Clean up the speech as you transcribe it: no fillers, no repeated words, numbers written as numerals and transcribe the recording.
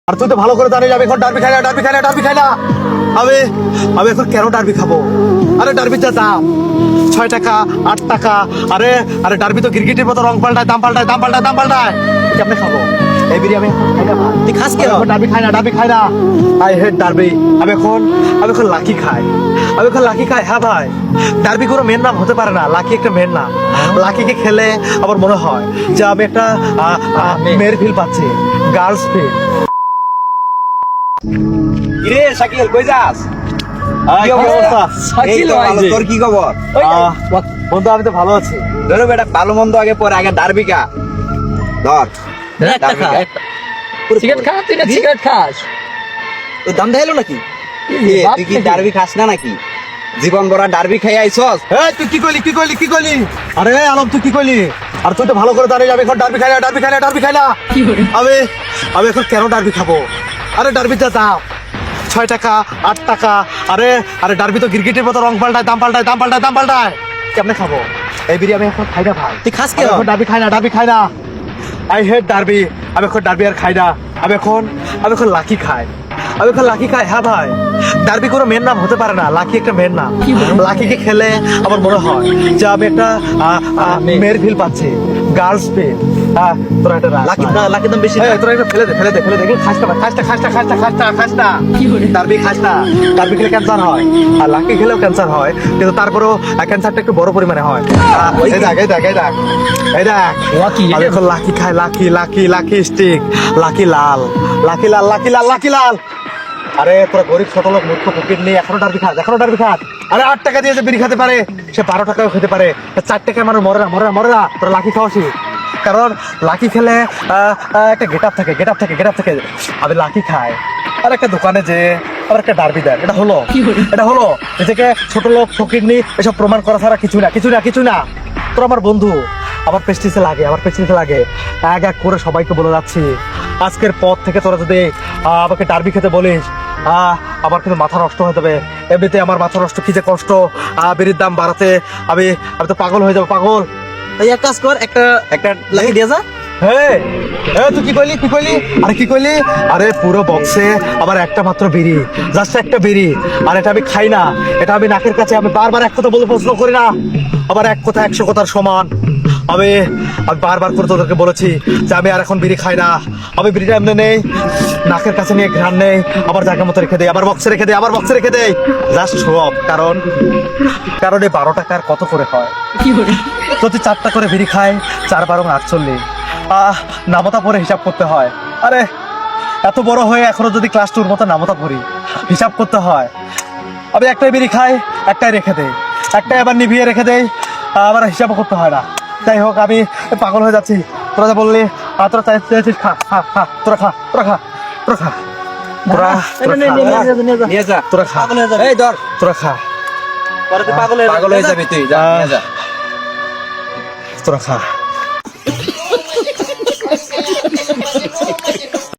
আর তুই তো ভালো করে জানিস আমি এখন ডারবি খাই না, ডারবি খাই না, ডারবি খাই না। আমি আমি এখন কেন ডারবি খাবো? আরে ডারবির যা দাম 6 টাকা 8 টাকা। আরে আরে ডারবি তো ক্রিকেটের মতো রং পাল্টায়, দাম পাল্টায়, দাম পাল্টায়, দাম পাল্টায়। কেমনে খাবো এই বিরি? আমি এখন খাই না ভাই। তুই খাস কেন? ডারবি খাই না, ডারবি খাই না। I hate derby. আমি এখন লাকি খাই, আমি এখন লাকি খাই। হ্যাঁ ভাই, ডারবি কোনো মেন নাম হতে পারে না, লাকি একটা মেন নাম। লাকিকে খেলে আমার মনে হয় যে আমি একটা মেয়ের ফিল পাচ্ছি, গার্লস ফিল। কিরে শাকিল কই যাস? কি অবস্থা? শাকিল ভাই যে তোর কি খবর? বন্ধু আমি তো ভালো আছি। ধরো বেটা, ভালো মন্দ আগে পরে, আগে ডারবি খা। ধর একটা খা, সিগারেট খা, তুই না সিগারেট খাস? তোর দাম দেখাইলো নাকি? তুই কি ডারবি খাস না নাকি? জীবন ভরা ডারবি খাই আইছস? এই তুই কি কইলি? আরে আলম তুই কি কইলি? আর তুই তো ভালো করে জানিস আমি এখন ডারবি খাই না, ডারবি খাই না, ডারবি খাই না। আমি এখন কেন ডারবি খাবো? আরে ডারবির যা দাম 6 টাকা 8 টাকা। আরে আরে ডারবি তো ক্রিকেটের মতো রং পাল্টায়, দাম পাল্টায়, দাম পাল্টায়, দাম পাল্টায়। কেমনে খাবো এই বিরি? আমি এখন খাই না ভাই। তুই খাস আমি কেন? এখন ডারবি খাই না, ডারবি খাই না। I hate derby. আমি এখন ডারবি আর খাই না। আমি এখন লাকি খাই, আমি এখন লাকি খাই। হ্যাঁ ভাই, ডারবি কোনো মেন নাম হতে পারে না, লাকি একটা মেন নাম। লাকিকে খেলে আমার মনে হয় যে আমি একটা মেয়ের ফিল পাচ্ছি, গার্লস ফিল। তোরা একটা লাকি না, লাকি দাম বেশি না। তোরা একটা ফেলে দে, ফেলে দে, ফেলে দে। এগুলো খাস না ভাই, খাস না, খাস না, খাস না, খাস না, খাস না। ডারবি খাস না। ডারবি খেলে ক্যান্সার হয়, আর লাকি খেলেও ক্যান্সার হয়, কিন্তু তারপরেও ক্যান্সারটা একটু বড় পরিমাণে হয়। এই দেখ, এই দেখ, এই দেখ, এই দেখ। লাকি আমি এখন লাকি খাই, lucky lucky lucky stick, lucky লাল, লাকি লাল, লাকি লাল, লাকি লাল। আরে তোরা গরিব ছোট লোক, মূর্খ ফকির নেই, এখনো ডারবি খাস, এখনো ডারবি খাস। আরে 8 টাকা দিয়ে যে বিড়ি খেতে পারে সে 12 টাকাও খেতে পারে, 4 টাকায় মানুষ মরে না, মরে না, মরে না। তোরা লাকি খাওয়াসি, কারণ লাকি খেলে একটা গেট আপ থাকে, গেট আপ থাকে, গেট আপ থাকে। আমি লাকি খাই আর একটা দোকানে যে আবার একটা ডারবি দেয়, এটা হলো, এটা হলো নিজেকে ছোট লোক ফকির নেই এসব প্রমাণ করা ছাড়া কিছু না, কিছু না, কিছু না। তোরা আমার বন্ধু, আমার পেস্টিসে লাগে, আমার পেস্টিসে লাগে। এক এক করে সবাইকে বলে যাচ্ছি, আজকের পর থেকে তোরা যদি আমাকে ডারবি খেতে বলিস, আমার কিন্তু মাথা নষ্ট হয়ে যাবে। এমনিতে আমার মাথা নষ্ট, কি যে কষ্ট বিড়ির দাম বাড়াতে। আমি তো পাগল হয়ে যাবো, পাগল। এই এক কাজ কর, একটা একটা লাকি দিয়ে যা। তুই কি কইলি? আরে কি কইলি? আরে পুরো বক্সে আবার একটা মাত্র বিড়ি, জাস্ট একটা বিড়ি। আর এটা আমি খাই না, এটা আমি নাকের কাছে, আমি বারবার এক কথা বলে প্রশ্ন করি না, আবার এক কথা 100 কথার সমান। আমি বারবার করে তোদেরকে বলেছি যে আমি আর এখন বিড়ি খাই না। আমি বিড়িটা এমনি নেই, নাকের কাছে নিয়ে ঘ্রাণ নেই, আবার জায়গা মতো রেখে দেই, আবার বক্সে রেখে দেই, আবার বক্সে রেখে দেই, জাস্ট শো অফ। কারণ এই 12 টাকার কত করে হয়? প্রতি 4টা করে বিড়ি খায়, 4 12 48। নামতা পরে হিসাব করতে হয়। আরে এত বড় হয়ে এখনো যদি ক্লাস 2-র মতো নামতা পড়ি, হিসাব করতে হয়। আমি একটাই বিড়ি খাই, একটাই রেখে দেই, একটাই আবার নিভিয়ে রেখে দেই, আবার হিসাবও করতে হয় না। যাই হোক, আমি পাগল হয়ে যাচ্ছি। তোরা যা বললি, তোরা চাইছিস, খা খা খা, তোরা খা, তোরা খা, তোরা খা, তোরা নিয়ে যা, তোরা খা, এই ধর, তোরা খা, পরে তুই পাগল হয়ে যাবি। তুই যা, নিয়ে যা। তোরা খা।